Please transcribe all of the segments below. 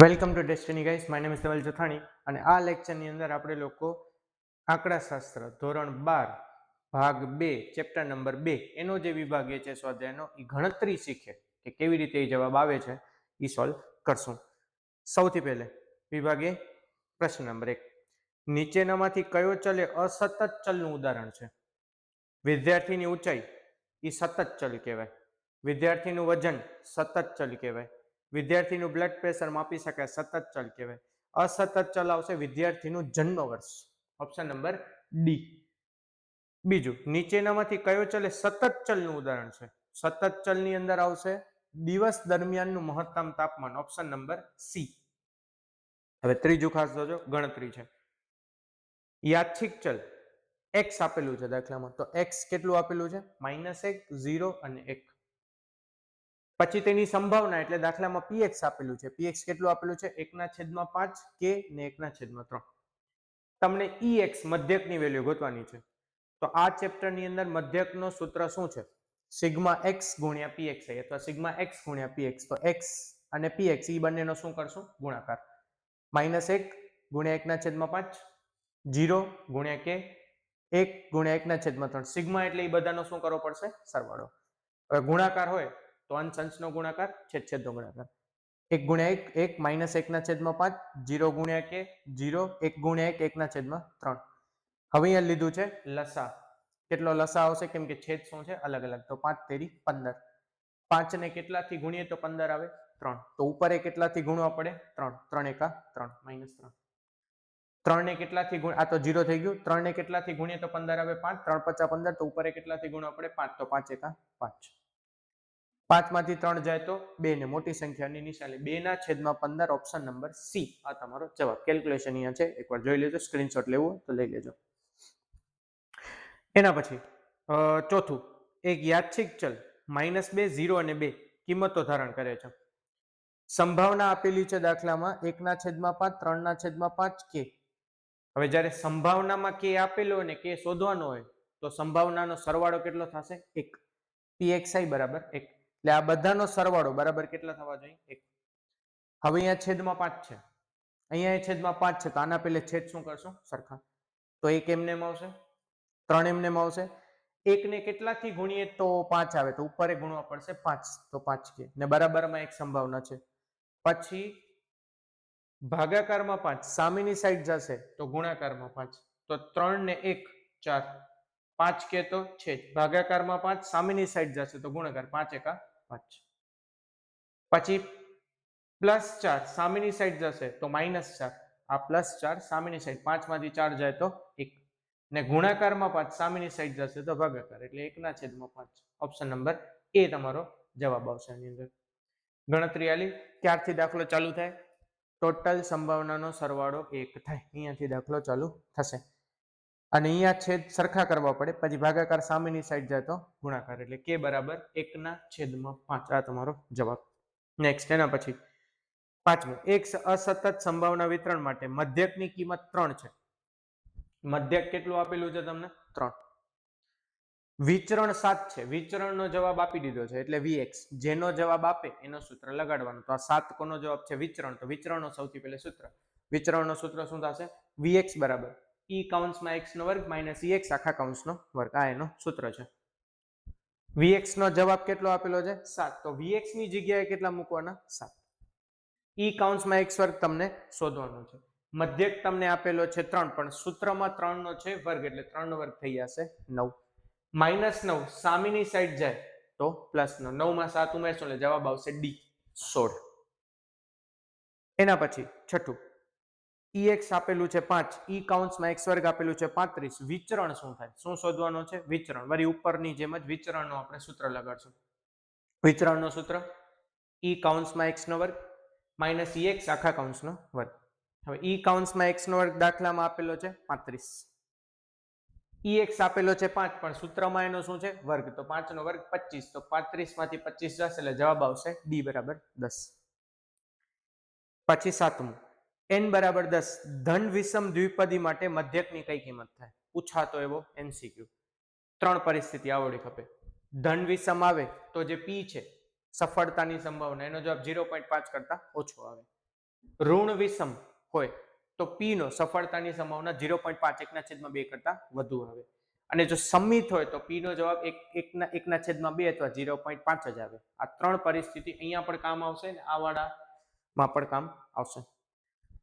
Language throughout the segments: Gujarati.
Welcome to Destiny guys, my name is Dhaval Jothani અને આ લેક્ચરની અંદર આપણે લોકો આંકડાશાસ્ત્ર ધોરણ 12 ભાગ 2 ચેપ્ટર નંબર 2 એનો જે વિભાગ એ છે સ્વાધ્યાયનો એ ગણતરી શીખે કે કેવી રીતે એ જવાબ આવે છે એ સોલ્વ કરશું. સૌથી પહેલે વિભાગ એ પ્રશ્ન નંબર 1, નીચેનામાંથી કયો ચલ એ અસતત ચલનું ઉદાહરણ છે? વિદ્યાર્થીની ઊંચાઈ એ સતત ચલ કહેવાય, વિદ્યાર્થીનું વજન સતત ચલ કહેવાય, વિદ્યાર્થીનું બ્લડ પ્રેશર માપી શકાય સતત ચલ કહેવાય. અસતત ચલ આવશે વિદ્યાર્થીનું જન્મ વર્ષ, ઓપ્શન નંબર ડી. બીજું, નીચેનામાંથી કયો ચલ એ સતત ચલનું ઉદાહરણ છે? સતત ચલની અંદર આવશે દિવસ દરમિયાનનું મહત્તમ તાપમાન, ઓપ્શન નંબર સી. હવે ત્રીજું ખાસ જોજો, ગણતરી છે. યાદચ્છિક ચલ x આપેલું છે દાખલામાં, તો x કેટલું આપેલું છે? -1, 0 અને 1. પછી તેની સંભાવના એટલે દાખલામાં px આપેલું છે, px કેટલું આપેલું છે? 1/5 k ને 1/3. તમને ex મધ્યકની વેલ્યુ ગોતવાની છે. તો આ ચેપ્ટરની અંદર મધ્યકનો સૂત્ર શું છે? સિગ્મા x ગુણ્યા px અથવા સિગ્મા x ગુણ્યા px. તો x અને px એ બંનેનો શું કરશું? ગુણાકાર. -1 ગુણ્યા 1/5, 0 ગુણ્યા k, 1 ગુણ્યા 1/3. સિગ્મા એટલે એ બધાનો શું કરવો પડશે? સરવાળો. હવે ગુણાકાર હોય તો અંશ અંશનો ગુણાકાર, છેદ છેદનો ગુણાકાર. 1 ગુણ્યા 1 -1/5, 0 ગુણ્યા k 0, 1 ગુણ્યા 1 1/3. હવે અહીંયા લીધું છે લસા. કેટલો લસા આવશે? કેમ કે છેદ શું છે? અલગ અલગ. તો 5 તેરી 15. 5 ને કેટલાથી ગુણીએ તો 15 આવે? 3. તો ઉપર એ કેટલાથી ગુણવા પડે? 3. 3 એકા 3 -3. 3 ને કેટલાથી ગુણ, આ તો 0 થઈ ગયું. 3 ને કેટલાથી ગુણીએ તો 15 આવે? 5. 3 5 15. તો ઉપર એ કેટલાથી ગુણવા પડે? 5. તો 5 એકા 5. 5 માંથી 3 જાય તો 2 ને મોટી સંખ્યાની નિશાની 2/15, ઓપ્શન નંબર સી આ તમારો જવાબ. કેલ્ક્યુલેશન અહીંયા છે, એકવાર જોઈ લેજો. સ્ક્રીનશોટ લેવું હોય તો લઈ લેજો. એના પછી ચોથું, એક યાદચ્છિક ચલ -2, 0 અને 2 કિંમતો ધારણ કરે છે. સંભાવના આપેલી છે દાખલામાં 1/5, 3/5 કે. હવે જ્યારે સંભાવનામાં કે આપેલો હોય ને કે શોધવાનો હોય તો સંભાવનાનો સરવાળો કેટલો થશે? 1. pxi બરાબર 1. એટલે આ બધાનો સરવાળો બરાબર કેટલા થવા જોઈએ? 1. હવે અહીંયા છેદમાં 5 છે, અહીંયા છેદમાં 5 છે, તો આના પહેલે છેદ શું કરશું? સરખા. તો 1 એમને આવશે, 3 એમને આવશે. 1 ને કેટલાથી ગુણીએ તો 5 આવે? તો ઉપર ગુણવા પડશે 5. તો 5 કે ને બરાબરમાં એક સંભાવના છે. પછી ભાગાકારમાં 5 સામેની સાઈડ જશે તો ગુણાકારમાં 5. તો 3 ને 1 4, 5 કે તો છેદ, ભાગાકારમાં 5 સામેની સાઈડ જશે તો ગુણાકાર, 5 એકા 5. પછી +4 સામેની સાઈડ જશે તો -4, આ +4 સામેની સાઈડ, 5 માંથી 4 જાય તો 1 ને ગુણાકારમાં 5 સામેની સાઈડ જશે તો ભાગાકાર, એટલે 1/5. ઓપ્શન નંબર એ તમારો જવાબ આવશે આની અંદર. ગણતરી આલી, ક્યારથી દાખલો ચાલુ થાય? ટોટલ સંભાવનાનો સરવાળો 1 થાય, અહીંયાથી દાખલો ચાલુ થશે. અને અહીંયા છેદ સરખા કરવા પડે, પછી ભાગાકાર સામેની સાઈડ જાય તો ગુણાકાર, એટલે k બરાબર 1/5. આ તમારો જવાબ. નેક્સ્ટ, એના પછી પાંચમું, એક અસતત સંભાવના વિતરણ માટે મધ્યકની કિંમત 3 છે. મધ્યક કેટલું આપેલું છે તમને? 3. વિચરણ 7 છે, વિચરણનો જવાબ આપી દીધો છે એટલે vx. જેનો જવાબ આપે એનો સૂત્ર લગાડવાનું. તો આ 7 કોનો જવાબ છે? વિચરણ. તો વિચરણનો સૌથી પહેલા સૂત્ર, વિચરણનો સૂત્ર શું થશે? vx બરાબર e કૌંસમાં x નો વર્ગ માઇનસ ex આખા કૌંસનો વર્ગ. આ એનો સૂત્ર છે. vx નો જવાબ કેટલો આપેલો છે? 7. તો vx ની જગ્યાએ કેટલા મૂકવાના? 7. e કૌંસમાં x વર્ગ તમને શોધવાનો છે. મધ્યક તમને આપેલો છે 3, પણ સૂત્રમાં 3 નો છે વર્ગ, એટલે 3 નો વર્ગ થઈ જશે 9. -9 સામેની સાઈડ જાય તો +9. 9 માં 7 ઉમેરશો એટલે જવાબ આવશે ડી 16. એના પછી છઠ્ઠું, ex આપેલું છે 5, e કૌંસમાં x વર્ગ આપેલું છે 35. વિચરણ શું થાય? શું શોધવાનો છે? વિચરણ. વળી ઉપરની જેમ જ વિચરણનો આપણે સૂત્ર લગાડશું. વિચરણનો સૂત્ર e કૌંસમાં x નો વર્ગ માઇનસ ex આખા કૌંસનો વર્ગ. હવે e કૌંસમાં x નો વર્ગ દાખલામાં આપેલો છે 35. ex આપેલો છે 5, પણ સૂત્રમાં એનો શું છે? વર્ગ. તો 5 નો વર્ગ 25. તો 35 માંથી 25 જશે એટલે જવાબ આવશે d બરાબર 10. પછી સાતમું, n બરાબર 10 ધન વિષમ દ્વિપદી માટે મધ્યકની કઈ કિંમત થાય? પૂછાતો એવો MCQ. 3 પરિસ્થિતિ આવડી ખપે. ધન વિષમ આવે તો જે p છે સફળતાની સંભાવના, એનો જવાબ 0.5 કરતા ઓછો આવે. ઋણ વિષમ હોય તો પી નો સફળતાની સંભાવના 0.5 1/2 કરતા વધુ આવે. અને જો સમિત હોય તો પી નો જવાબ 1/2 અથવા 0.5 જ આવે. આ ત્રણ પરિસ્થિતિ અહીંયા પણ કામ આવશે ને આ વાળામાં પણ કામ આવશે.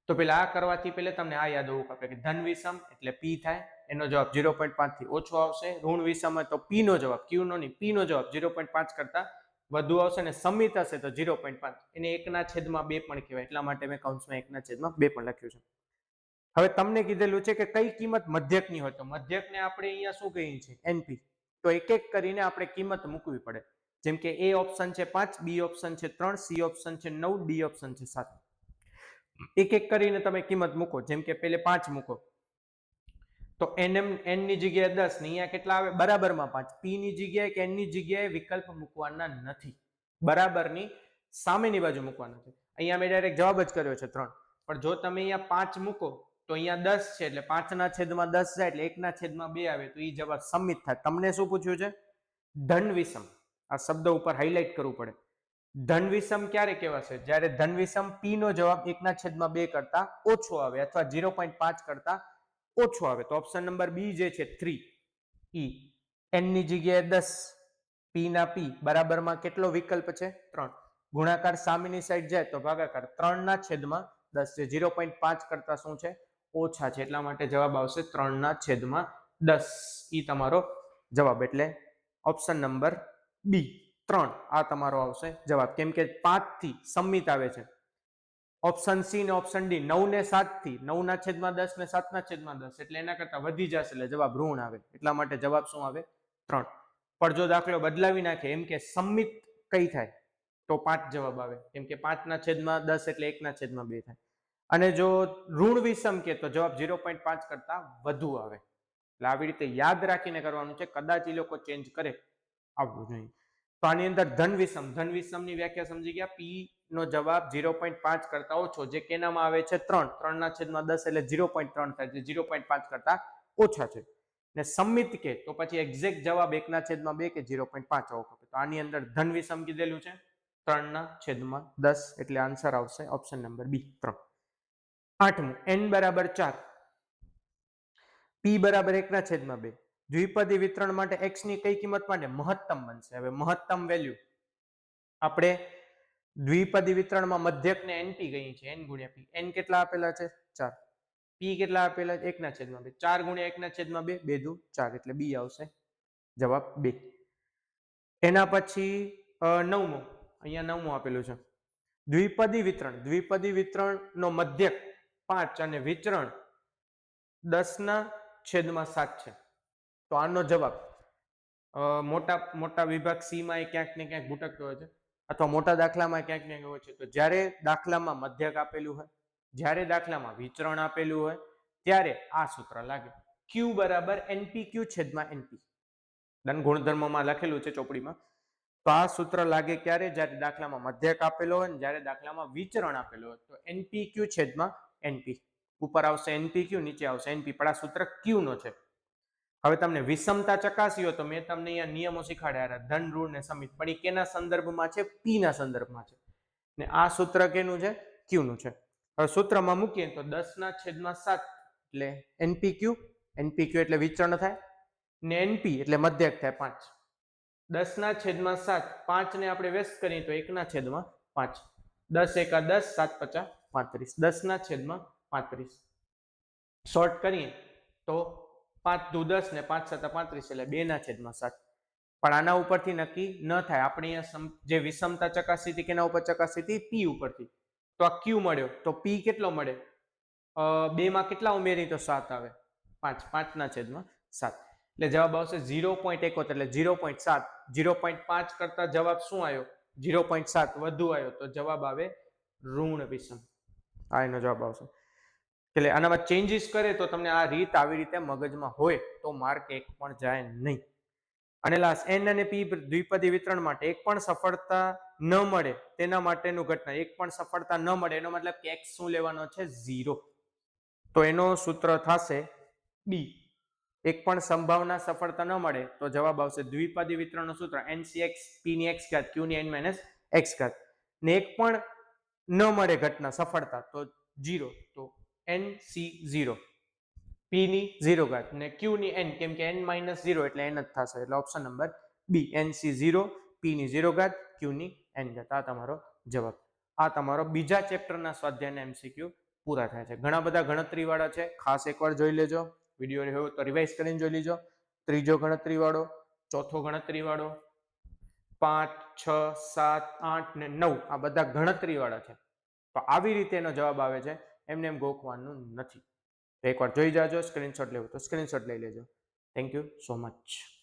તો પેલા આ કરવાથી પહેલા તમને આ યાદ હોવું પડે કે ધન વિષમ એટલે પી થાય, એનો જવાબ 0.5 થી ઓછો આવશે. ઋણ વિષમ હોય તો પી નો જવાબ, ક્યુ નો નહીં, પી નો જવાબ 0.5 કરતા વધુ આવશે. અને સમિત હશે તો 0.5, એને 1/2 પણ કહેવાય, એટલા માટે મેં કૌંસમાં 1/2 પણ લખ્યું છે. હવે તમને કીધેલું છે કે કઈ કિંમત મધ્યકની હોય, તો મધ્યકને આપણે અહીંયા શું કહીએ છીએ? એનપી. તો એક એક કરીને આપણે કિંમત મૂકવી પડે. જેમ કે એ ઓપ્શન છે 5, બી ઓપ્શન છે 3, સી ઓપ્શન છે 9, ડી ઓપ્શન છે 7. એક એક કરીને તમે કિંમત મૂકો. જેમ કે પેલે 5 મૂકો તો n ની જગ્યાએ 10 ને અહીંયા કેટલા આવે? બરાબરમાં 5. પી ની જગ્યાએ કે n ની જગ્યાએ વિકલ્પ મૂકવાના નથી, બરાબરની સામેની બાજુ મૂકવાના છે. અહીંયા મેં ડાયરેક્ટ જવાબ જ કર્યો છે 3, પણ જો તમે અહીંયા 5 મૂકો તો અહીંયા 10 છે એટલે 5/10 જાય એટલે 1/2 આવે, તો એ જવાબ સમિત થાય. તમને શું પૂછ્યું છે? ધન વિષમ. આ શબ્દ ઉપર હાઇલાઇટ કરવું પડે. ધન વિષમ ક્યારે કહેવાશે? જ્યારે ધન વિષમ પી નો જવાબ 1/2 કરતા ઓછો આવે અથવા 0.5 કરતા ઓછો આવે. તો ઓપ્શન નંબર બી જે છે 3 ઈ, એન ની જગ્યાએ 10, પી ના પી બરાબરમાં કેટલો વિકલ્પ છે? 3. ગુણાકાર સામેની સાઈડ જાય તો ભાગાકાર 3/10 છે. 0.5 કરતા શું છે? ઓછા છે, એટલા માટે જવાબ આવશે 3/10. ઈ તમારો જવાબ, એટલે ઓપ્શન નંબર બી 3 આ તમારો આવશે જવાબ. કેમ કે 5 થી સમિત આવે છે. ઓપ્શન સી ને ઓપ્શન ડી 9 ને 7 થી 9/10 ને 7/10, એટલે એના કરતા વધી જશે એટલે જવાબ ઋણ આવે. એટલા માટે જવાબ શું આવે? 3. પણ જો દાખલો બદલાવી નાખે એમ કે સમિત કઈ થાય તો 5 જવાબ આવે, કેમ કે 5/10 એટલે 1/2 થાય. અને જો ઋણ વિષમ કે તો જવાબ 0.5 કરતા વધુ આવે. એટલે આવી રીતે યાદ રાખીને કરવાનું છે, કદાચ એ લોકો ચેન્જ કરે આવવું જોઈએ. તો આની અંદર ધન વિષમ ની વ્યાખ્યા સમજી ગયા. પી નો જવાબ 0.5 કરતા ઓછો, જે કેનામાં આવે છે 3, 3/10 એટલે 0.3 થાય, જે 0.5 કરતા ઓછા છે. ને સમિત કે તો પછી એક્ઝેક્ટ જવાબ 1/2 કે 0.5 આવવો પડે. તો આની અંદર ધન વિષમ કીધેલું છે 3/10, એટલે આન્સર આવશે ઓપ્શન નંબર બી 3. 8મું, n બરાબર 4, p બરાબર 1/2. દ્વિપદી વિતરણ માટે x ની કઈ કિંમત માટે મહત્તમ બનશે? હવે મહત્તમ વેલ્યુ આપણે દ્વિપદી વિતરણમાં મધ્યકને np ગણી છે, n ગુણ્યા p. n કેટલા આપેલા છે? 4. p કેટલા આપેલા છે? 1/2. 4 ગુણ્યા 1/2, 2 દુ 4, એટલે b આવશે જવાબ 2. એના પછી 9મું, અહીંયા 9મું આપેલું છે દ્વિપદી વિતરણ નો મધ્યક 5 અને વિચરણ 10/7 છે. તો આનો જવાબ મોટા વિભાગ સી માં ક્યાંક ને ક્યાંક ભૂટકતો હોય છે, અથવા મોટા દાખલામાં ક્યાંક ને ક્યાંક હોય છે. તો જ્યારે દાખલામાં મધ્યક આપેલું હોય, જ્યારે દાખલામાં વિચરણ આપેલું હોય, ત્યારે આ સૂત્ર લાગે. Q બરાબર NPQ છેદમાં NP. ધન ગુણધર્મમાં લખેલું છે ચોપડીમાં. તો આ સૂત્ર લાગે ક્યારે? જ્યારે દાખલામાં મધ્યક આપેલો હોય, જ્યારે દાખલામાં વિચરણ આપેલું હોય. તો NPQ છેદમાં NP. ઉપર આવશે NPQ, નીચે આવશે NP, પણ આ સૂત્ર Q નો છે. હવે તમને વિષમતા ચકાસી હોય તો મેં તમને અહીંયા નિયમો શીખવાડ્યા, ધન, ઋણ ને સમિત, પણ એ કેના સંદર્ભમાં છે? પી ના સંદર્ભમાં છે. ને આ સૂત્ર કેનું છે? ક્યુ નું છે. હવે સૂત્રમાં મૂકીએ તો 10/7 એટલે NPQ, NPQ એટલે વિચરણ થાય, ને NP એટલે મધ્યક થાય 5. 10/7, 5 ને આપણે વ્યસ્ત કરીએ તો 1/5. 10 એકા 10, 7 પચા 35. 10/35. શોર્ટ કરીએ તો 5 દુ 10 ને 5 7 35, એટલે 2/7. પણ આના ઉપરથી નક્કી ન થાય. આપણે અહીંયા જે વિષમતા ચકાસી હતી કેના ઉપર ચકાસી હતી? પી ઉપરથી. તો આ ક્યુ મળ્યો, તો પી કેટલો મળે? 2 માં કેટલા ઉમેરી તો 7 આવે? 5. 5/7, એટલે જવાબ આવશે 0.71, એટલે 0.7. 0.5 કરતા જવાબ શું આવ્યો? 0.7 વધુ આવ્યો, તો જવાબ આવે ઋણ વિષમ. આ એનો જવાબ આવશે. એટલે આનામાં ચેન્જીસ કરે તો તમને આ રીત આવી રીતે મગજમાં હોય તો માર્ક એક પણ જાય નહીં. અને લાસ્ટ, એન અને પી દ્વિપદી વિતરણ માટે એક પણ સફળતા ન મળે તેના માટેનું ઘટના. એક પણ સફળતા ન મળે એનો મતલબ કે x શું લેવાનો છે? 0. તો એનો સૂત્ર થશે બી. એક પણ સંભાવના સફળતા ન મળે તો જવાબ આવશે દ્વિપદી વિતરણનું સૂત્ર NCX, p ની x ઘાત, q ની n - x ઘાત. ને એક પણ ન મળે ઘટના સફળતા તો 0, તો NC0, P ની 0 ઘાત ને Q ની n, કેમ કે n - 0 એટલે n જ થશે, એટલે ઓપ્શન નંબર બી NC0, P ની 0 ઘાત, Q ની n ઘાત. આ તમારો જવાબ. આ તમારો બીજા ચેપ્ટરના સ્વાધ્યાયના MCQ પૂરા થાય છે. ઘણા બધા ગણતરી વાળા છે, ખાસ એકવાર જોઈ લેજો. વિડીયો રહ્યો તો રિવાઇઝ કરીને જોઈ લેજો. ત્રીજો ગણતરી વાળો, ચોથો ગણતરી વાળો, 5, 6, 7, 8 ને 9 આ બધા ગણતરી વાળા છે. તો આવી રીતે એનો જવાબ આવે છે, એમને એમ ગોખવાનું નથી. એકવાર જોઈ જાજો. સ્ક્રીનશોટ લેવો તો સ્ક્રીનશોટ લઈ લેજો. Thank you so much.